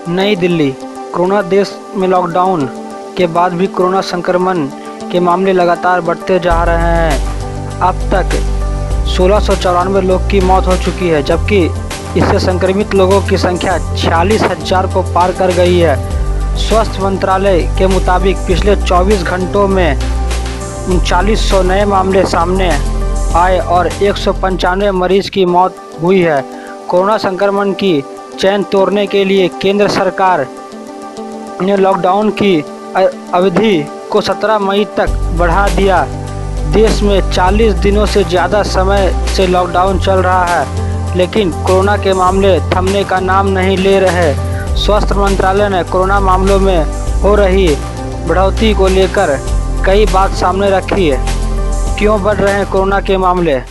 नई दिल्ली। कोरोना देश में लॉकडाउन के बाद भी कोरोना संक्रमण के मामले लगातार बढ़ते जा रहे हैं। अब तक 1694 लोग की मौत हो चुकी है, जबकि इससे संक्रमित लोगों की संख्या 46,000 को पार कर गई है। स्वास्थ्य मंत्रालय के मुताबिक पिछले 24 घंटों में 3900 नए मामले सामने आए और 195 मरीज की मौत हुई है। कोरोना संक्रमण की चेन तोड़ने के लिए केंद्र सरकार ने लॉकडाउन की अवधि को 17 मई तक बढ़ा दिया। देश में 40 दिनों से ज़्यादा समय से लॉकडाउन चल रहा है, लेकिन कोरोना के मामले थमने का नाम नहीं ले रहे। स्वास्थ्य मंत्रालय ने कोरोना मामलों में हो रही बढ़ोतरी को लेकर कई बात सामने रखी है। क्यों बढ़ रहे हैं कोरोना के मामले?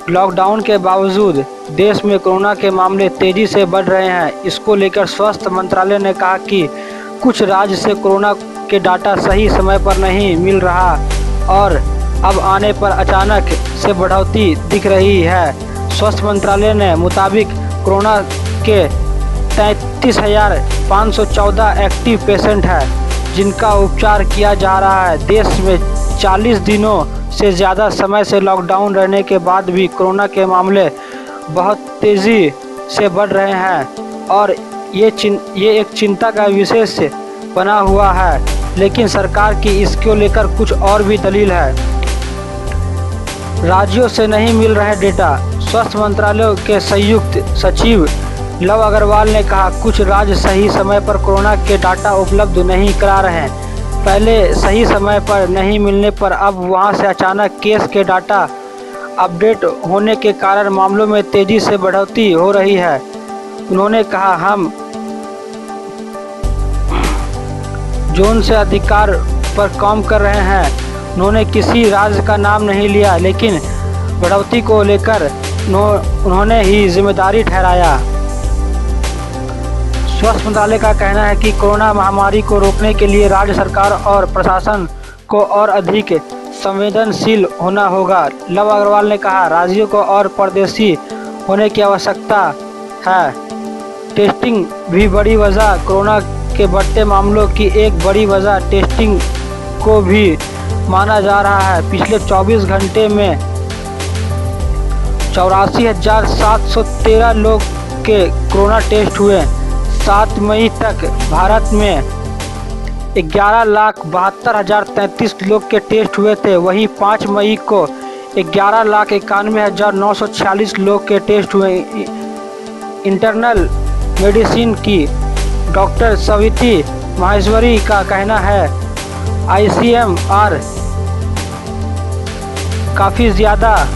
लॉकडाउन के बावजूद देश में कोरोना के मामले तेज़ी से बढ़ रहे हैं। इसको लेकर स्वास्थ्य मंत्रालय ने कहा कि कुछ राज्य से कोरोना के डाटा सही समय पर नहीं मिल रहा और अब आने पर अचानक से बढ़ोतरी दिख रही है। स्वास्थ्य मंत्रालय ने मुताबिक कोरोना के 33,514 एक्टिव पेशेंट हैं, जिनका उपचार किया जा रहा है। देश में 40 दिनों से ज़्यादा समय से लॉकडाउन रहने के बाद भी कोरोना के मामले बहुत तेज़ी से बढ़ रहे हैं और ये एक चिंता का विषय बना हुआ है। लेकिन सरकार की इसको लेकर कुछ और भी दलील है। राज्यों से नहीं मिल रहे डेटा। स्वास्थ्य मंत्रालय के संयुक्त सचिव लव अग्रवाल ने कहा, कुछ राज्य सही समय पर कोरोना के डाटा उपलब्ध नहीं करा रहे हैं। पहले सही समय पर नहीं मिलने पर अब वहां से अचानक केस के डाटा अपडेट होने के कारण मामलों में तेज़ी से बढ़ोतरी हो रही है। उन्होंने कहा, हम जोन से अधिकार पर काम कर रहे हैं। उन्होंने किसी राज्य का नाम नहीं लिया, लेकिन बढ़ोतरी को लेकर उन्होंने ही जिम्मेदारी ठहराया। स्वास्थ्य मंत्रालय का कहना है कि कोरोना महामारी को रोकने के लिए राज्य सरकार और प्रशासन को और अधिक संवेदनशील होना होगा। लव अग्रवाल ने कहा, राज्यों को और पारदर्शी होने की आवश्यकता है। टेस्टिंग भी बड़ी वजह। कोरोना के बढ़ते मामलों की एक बड़ी वजह टेस्टिंग को भी माना जा रहा है। पिछले 24 घंटे में 84,713 लोग के कोरोना टेस्ट हुए। 7 मई तक भारत में 11,72,033 लोग के टेस्ट हुए थे। वहीं 5 मई को 11,91,946 लोग के टेस्ट हुए। इंटरनल मेडिसिन की डॉक्टर सविती माहेश्वरी का कहना है, ICMR काफ़ी ज़्यादा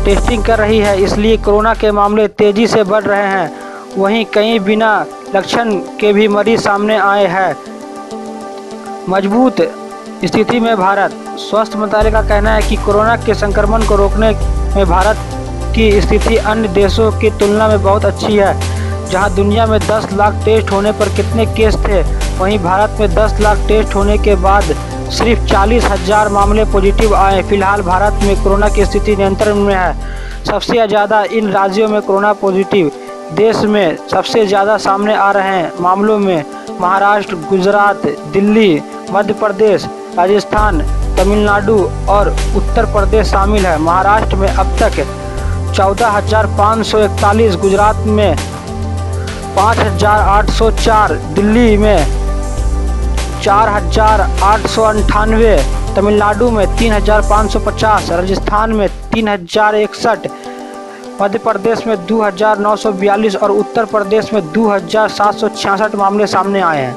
टेस्टिंग कर रही है, इसलिए कोरोना के मामले तेज़ी से बढ़ रहे हैं। वहीं कई बिना लक्षण के भी मरीज सामने आए हैं। मजबूत स्थिति में भारत। स्वास्थ्य मंत्रालय का कहना है कि कोरोना के संक्रमण को रोकने में भारत की स्थिति अन्य देशों की तुलना में बहुत अच्छी है। जहां दुनिया में 10 लाख टेस्ट होने पर कितने केस थे, वहीं भारत में 10 लाख टेस्ट होने के बाद सिर्फ 40,000 मामले पॉजिटिव आए। फिलहाल भारत में कोरोना की स्थिति नियंत्रण में है। सबसे ज़्यादा इन राज्यों में कोरोना पॉजिटिव देश में सबसे ज़्यादा सामने आ रहे हैं मामलों में महाराष्ट्र, गुजरात, दिल्ली, मध्य प्रदेश, राजस्थान, तमिलनाडु और उत्तर प्रदेश शामिल है। महाराष्ट्र में अब तक 14,541, गुजरात में 5,804, दिल्ली में 4,898, तमिलनाडु में 3,550, राजस्थान में 3,061, मध्य प्रदेश में 2,942 और उत्तर प्रदेश में 2,766 मामले सामने आए हैं।